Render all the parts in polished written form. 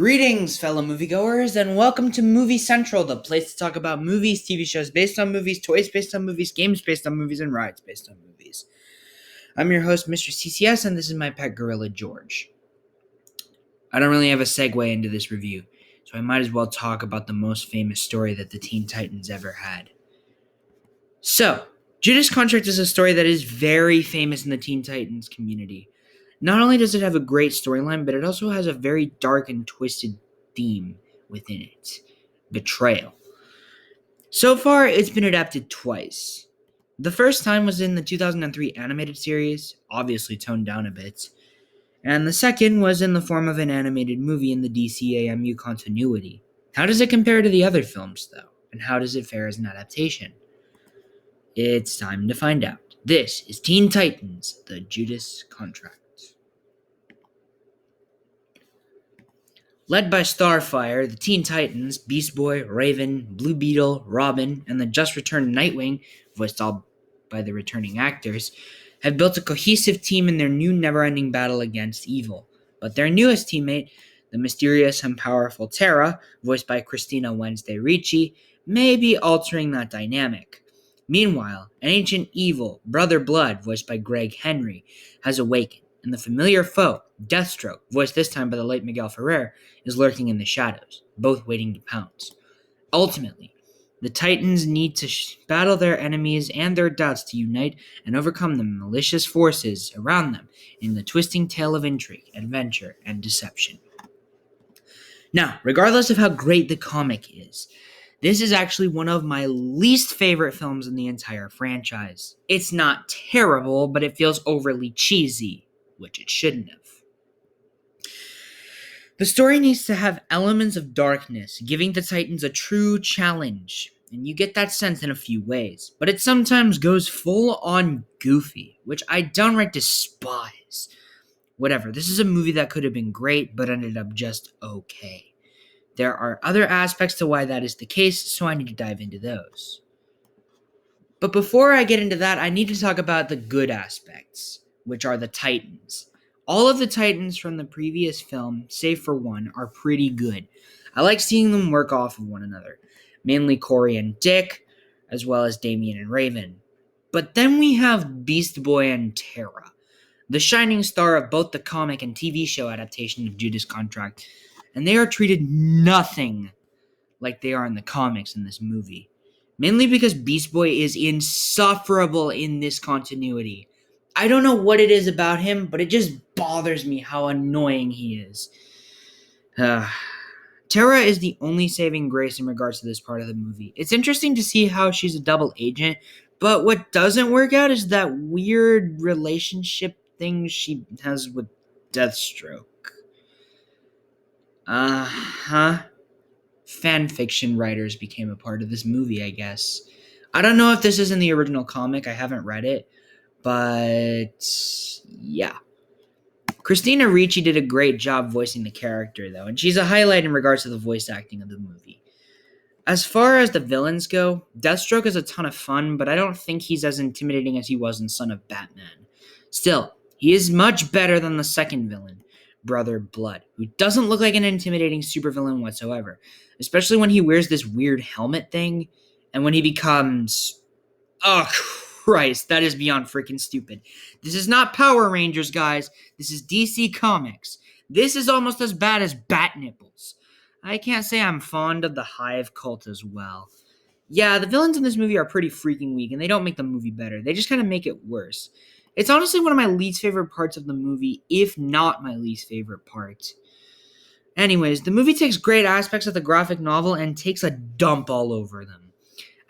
Greetings, fellow moviegoers, and welcome to Movie Central, the place to talk about movies, TV shows based on movies, toys based on movies, games based on movies, and rides based on movies. I'm your host, Mr. CCS, and this is my pet gorilla, George. I don't really have a segue into this review, so I might as well talk about the most famous story that the Teen Titans ever had. So, Judas Contract is a story that is very famous in the Teen Titans community. Not only does it have a great storyline, but it also has a very dark and twisted theme within it: betrayal. So far, it's been adapted twice. The first time was in the 2003 animated series, obviously toned down a bit, and the second was in the form of an animated movie in the DCAMU continuity. How does it compare to the other films, though? And how does it fare as an adaptation? It's time to find out. This is Teen Titans: The Judas Contract. Led by Starfire, the Teen Titans, Beast Boy, Raven, Blue Beetle, Robin, and the just-returned Nightwing, voiced all by the returning actors, have built a cohesive team in their new never-ending battle against evil. But their newest teammate, the mysterious and powerful Terra, voiced by Christina Wednesday Ricci, may be altering that dynamic. Meanwhile, an ancient evil, Brother Blood, voiced by Greg Henry, has awakened, and the familiar foe, Deathstroke, voiced this time by the late Miguel Ferrer, is lurking in the shadows, both waiting to pounce. Ultimately, the Titans need to battle their enemies and their doubts to unite and overcome the malicious forces around them in the twisting tale of intrigue, adventure, and deception. Now, regardless of how great the comic is, this is actually one of my least favorite films in the entire franchise. It's not terrible, but it feels overly cheesy, which it shouldn't have. The story needs to have elements of darkness, giving the Titans a true challenge, and you get that sense in a few ways, but it sometimes goes full-on goofy, which I downright despise. Whatever, this is a movie that could have been great, but ended up just okay. There are other aspects to why that is the case, so I need to dive into those. But before I get into that, I need to talk about the good aspects, which are the Titans. All of the Titans from the previous film, save for one, are pretty good. I like seeing them work off of one another, mainly Corey and Dick, as well as Damien and Raven. But then we have Beast Boy and Terra, the shining star of both the comic and TV show adaptation of Judas Contract, and they are treated nothing like they are in the comics in this movie. Mainly because Beast Boy is insufferable in this continuity. I don't know what it is about him, but it just bothers me how annoying he is. Terra is the only saving grace in regards to this part of the movie. It's interesting to see how she's a double agent, but what doesn't work out is that weird relationship thing she has with Deathstroke. Fanfiction writers became a part of this movie, I guess. I don't know if this is in the original comic. I haven't read it. But yeah. Christina Ricci did a great job voicing the character, though, and she's a highlight in regards to the voice acting of the movie. As far as the villains go, Deathstroke is a ton of fun, but I don't think he's as intimidating as he was in Son of Batman. Still, he is much better than the second villain, Brother Blood, who doesn't look like an intimidating supervillain whatsoever, especially when he wears this weird helmet thing, and when he becomes... Oh, Christ, that is beyond freaking stupid. This is not Power Rangers, guys. This is DC Comics. This is almost as bad as Bat Nipples. I can't say I'm fond of the Hive cult as well. Yeah, the villains in this movie are pretty freaking weak, and they don't make the movie better. They just kind of make it worse. It's honestly one of my least favorite parts of the movie, if not my least favorite part. Anyways, the movie takes great aspects of the graphic novel and takes a dump all over them.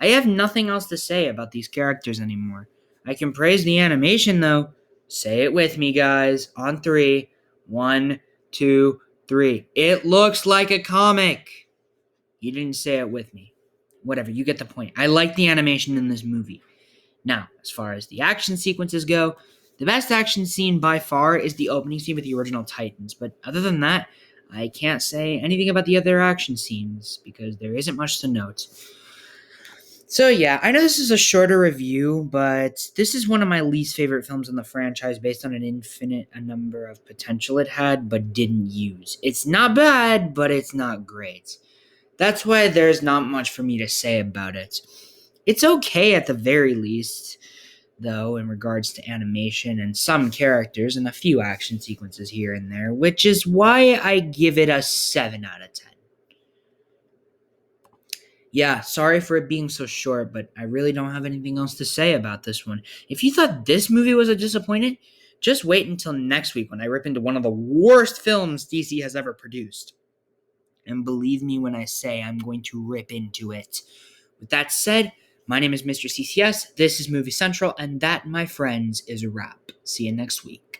I have nothing else to say about these characters anymore. I can praise the animation, though. Say it with me, guys. On 3. 1, 2, 3. It looks like a comic. You didn't say it with me. Whatever, you get the point. I like the animation in this movie. Now, as far as the action sequences go, the best action scene by far is the opening scene with the original Titans. But other than that, I can't say anything about the other action scenes because there isn't much to note. So yeah, I know this is a shorter review, but this is one of my least favorite films in the franchise based on an infinite a number of potential it had but didn't use. It's not bad, but it's not great. That's why there's not much for me to say about it. It's okay at the very least, though, in regards to animation and some characters and a few action sequences here and there, which is why I give it a 7 out of 10. Yeah, sorry for it being so short, but I really don't have anything else to say about this one. If you thought this movie was a disappointment, just wait until next week when I rip into one of the worst films DC has ever produced. And believe me when I say I'm going to rip into it. With that said, my name is Mr. CCS, this is Movie Central, and that, my friends, is a wrap. See you next week.